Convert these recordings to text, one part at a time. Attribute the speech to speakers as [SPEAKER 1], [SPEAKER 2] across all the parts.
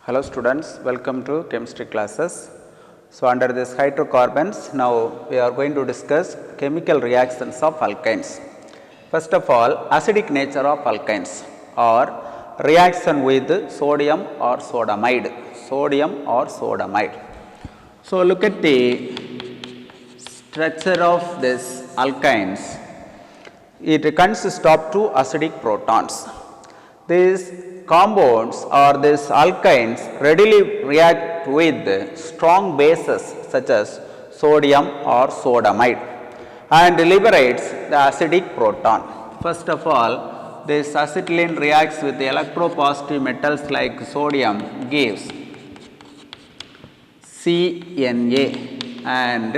[SPEAKER 1] Hello students, welcome to chemistry classes. So under this hydrocarbons, now we are going to discuss chemical reactions of alkynes. First of all, acidic nature of alkynes or reaction with sodium or sodamide. So look at the structure of this alkynes. It consists of two acidic protons. These compounds or these alkynes readily react with strong bases such as sodium or sodamide and liberates the acidic proton. First of all, this acetylene reacts with the electropositive metals like sodium, gives CNA and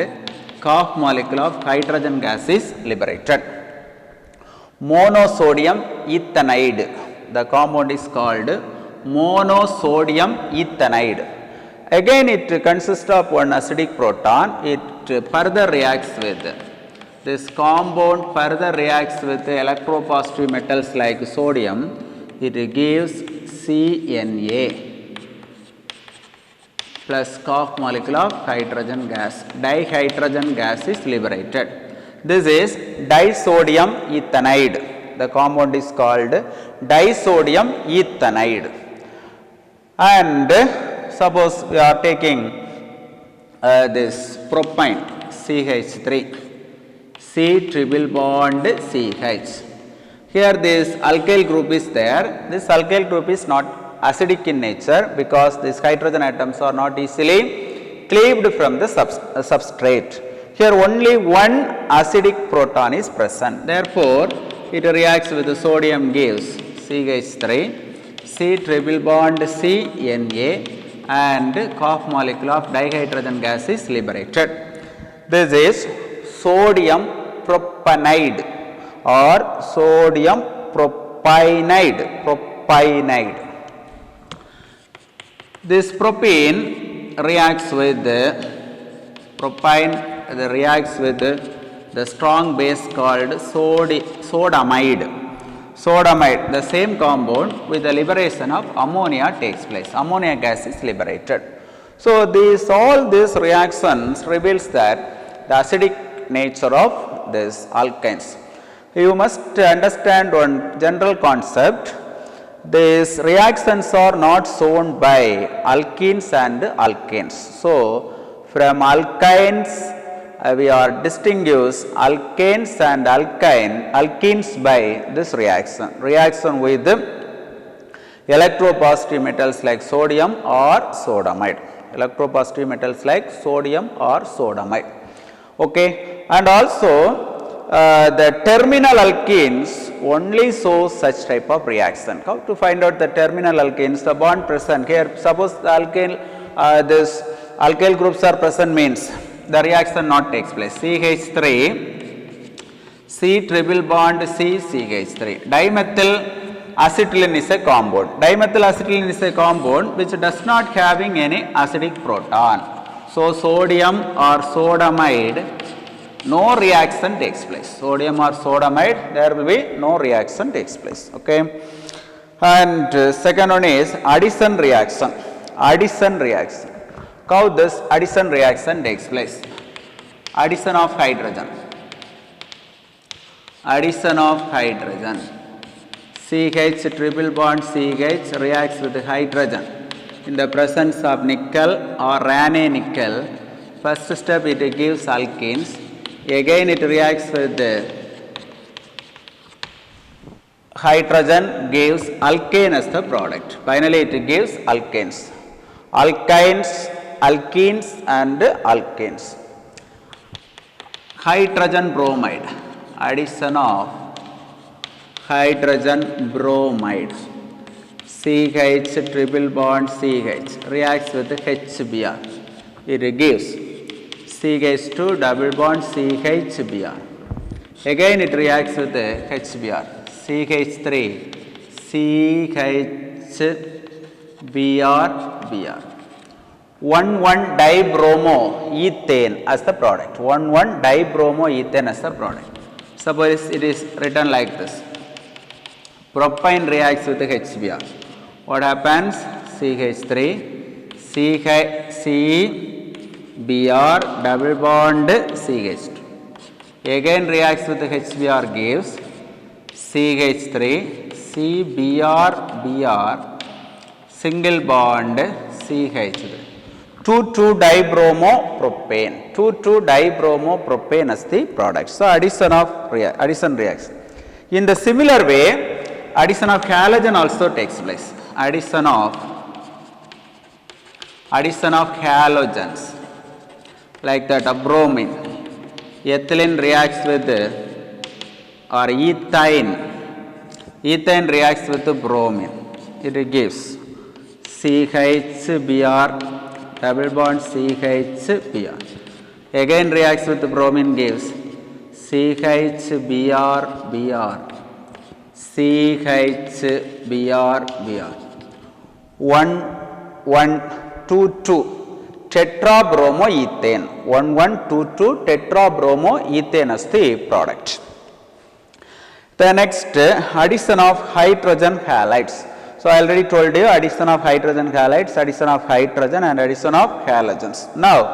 [SPEAKER 1] COF molecule of hydrogen gas is liberated. Monosodium ethanide. The compound is called monosodium ethanide. Again it consists of one acidic proton. It further reacts with this compound with electropositive metals like sodium. It gives CNA plus COF molecule of hydrogen gas. Dihydrogen gas is liberated. This is disodium ethanide. The compound is called disodium ethanide. And suppose we are taking this propane CH3, C triple bond CH. Here this alkyl group is there. This alkyl group is not acidic in nature because these hydrogen atoms are not easily cleaved from the substrate. Here only one acidic proton is present. Therefore, it reacts with the sodium, gives CH3, C triple bond CNA and COF molecule of dihydrogen gas is liberated. This is sodium propanide or sodium propionide. This propene reacts with the the strong base called sodamide. The same compound with the liberation of ammonia takes place. Ammonia gas is liberated. So all these reactions reveals that the acidic nature of these alkynes. You must understand one general concept. These reactions are not shown by alkenes and alkanes. So from alkynes we are distinguish alkanes and alkenes by this reaction with electropositive metals like sodium or sodamide. Okay, and also the terminal alkenes only show such type of reaction. How to find out the terminal alkenes? The bond present here. Suppose the this alkyl groups are present means the reaction not takes place. CH3, C triple bond C, CH3. Dimethyl acetylene is a compound. Dimethyl acetylene is a compound which does not having any acidic proton. So sodium or sodamide, no reaction takes place. Sodium or sodamide, there will be no reaction takes place. Okay. And second one is addition reaction. How this addition reaction takes place? Addition of hydrogen. CH triple bond CH reacts with hydrogen in the presence of nickel or Raney nickel. First step it gives alkenes. Again it reacts with the hydrogen, gives alkane as the product. Finally it gives alkanes. Alkenes and alkanes. Hydrogen bromide. Addition of hydrogen bromide. CH triple bond CH reacts with HBr. It gives CH2 double bond CHBr. Again it reacts with HBr. CH3 CHBr. 1,1-dibromoethane as the product. 1,1-dibromoethane as the product. Suppose it is written like this. Propane reacts with HBr. What happens? CH3, CBr double bond CH2. Again reacts with HBr gives CH3, CBr single bond CH3. 2,2-dibromopropane. 2,2-dibromopropane is the product. So addition reaction. In the similar way, addition of halogen also takes place. Addition of halogens like that of bromine. Ethylene reacts with or ethane reacts with bromine. It gives CHBr double bond CHBr. Again reacts with bromine gives CHBr. CHBr. 1122 tetrabromoethane. 1122 tetrabromoethane is the product. The next addition of hydrogen halides. So I already told you addition of hydrogen halides, addition of hydrogen and addition of halogens. Now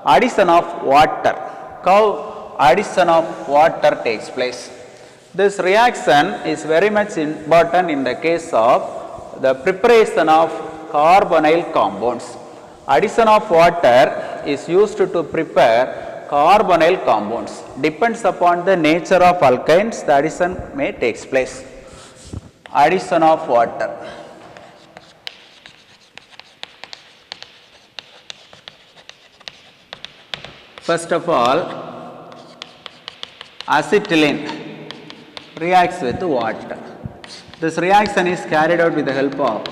[SPEAKER 1] addition of water. How addition of water takes place? This reaction is very much important in the case of the preparation of carbonyl compounds. Addition of water is used to prepare carbonyl compounds. Depends upon the nature of alkynes, the addition may takes place. Addition of water. First of all, acetylene reacts with water. This reaction is carried out with the help of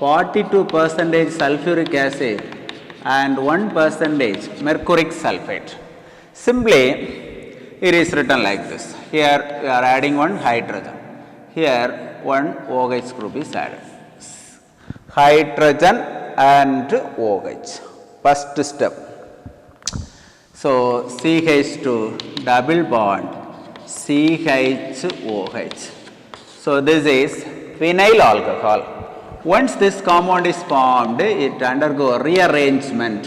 [SPEAKER 1] 42% sulfuric acid and 1% mercuric sulfate. Simply, it is written like this. Here we are adding one hydrogen. Here one OH group is added. Hydrogen and OH. First step. So CH2 double bond CHOH. So this is phenyl alcohol. Once this compound is formed, it undergoes rearrangement,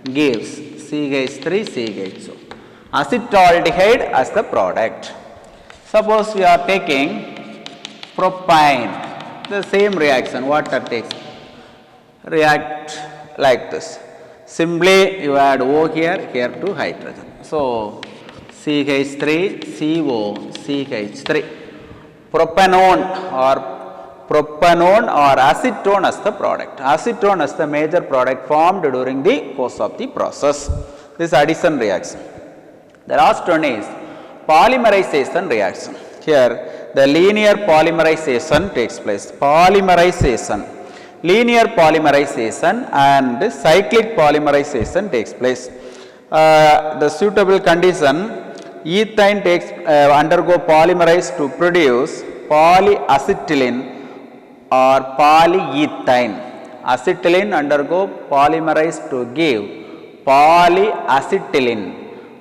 [SPEAKER 1] gives CH3 CHO. Acetaldehyde as the product. Suppose we are taking propane, the same reaction, water takes, react like this. Simply you add O here, here to hydrogen. So CH3, CO, CH3. Propanone or acetone as the product. Acetone is the major product formed during the course of the process. This addition reaction. The last one is polymerization reaction. Here the linear polymerization takes place. Linear polymerization and cyclic polymerization takes place. The suitable condition, ethane takes undergo polymerize to produce polyacetylene or polyethane. Acetylene undergo polymerize to give polyacetylene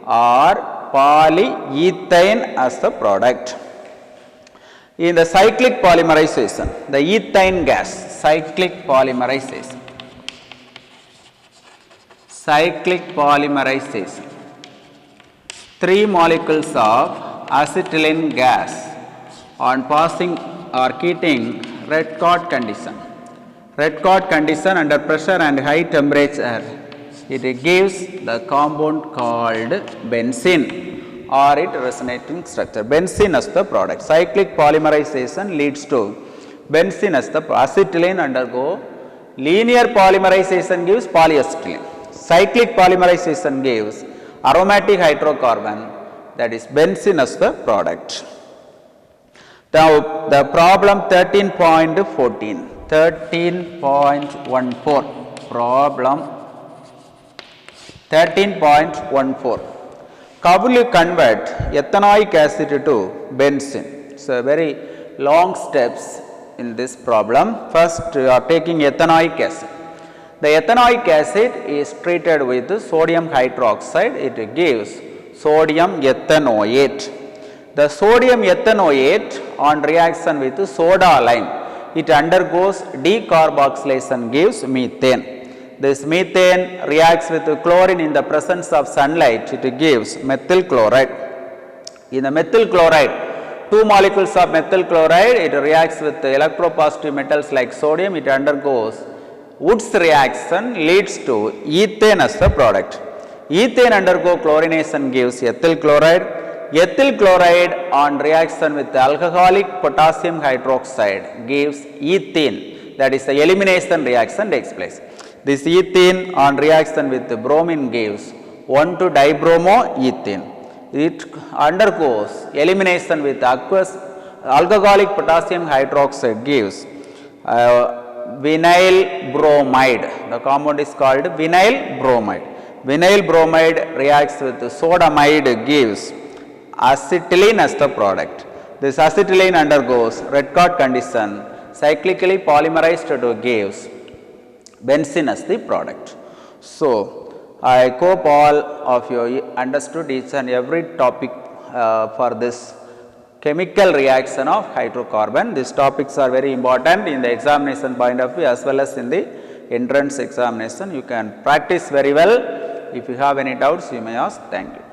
[SPEAKER 1] or polyethane as the product. In the cyclic polymerization, the ethane gas, cyclic polymerization. Three molecules of acetylene gas on passing or heating red hot condition. Red hot condition under pressure and high temperature, it gives the compound called benzene or its resonating structure. Benzene as the product. Cyclic polymerization leads to benzene as the acetylene undergo. Linear polymerization gives polyacetylene. Cyclic polymerization gives aromatic hydrocarbon, that is benzene as the product. Now the problem 13.14. Problem 13.14. How will you convert ethanoic acid to benzene? So very long steps in this problem. First you are taking ethanoic acid. The ethanoic acid is treated with sodium hydroxide. It gives sodium ethanoate. The sodium ethanoate on reaction with soda lime it undergoes decarboxylation, gives methane. This methane reacts with chlorine in the presence of sunlight, it gives methyl chloride. In the methyl chloride, two molecules of methyl chloride, it reacts with electropositive metals like sodium, it undergoes Wood's reaction, leads to ethane as the product. Ethane undergo chlorination, gives ethyl chloride. Ethyl chloride on reaction with alcoholic potassium hydroxide gives ethene, that is the elimination reaction takes place. This ethene on reaction with bromine gives 1,2-dibromoethane. It undergoes elimination with aqueous alcoholic potassium hydroxide gives vinyl bromide. The compound is called vinyl bromide. Vinyl bromide reacts with sodamide, gives acetylene as the product. This acetylene undergoes red card condition, cyclically polymerized to gives benzene as the product. So, I hope all of you understood each and every topic for this chemical reaction of hydrocarbon. These topics are very important in the examination point of view as well as in the entrance examination. You can practice very well. If you have any doubts, you may ask. Thank you.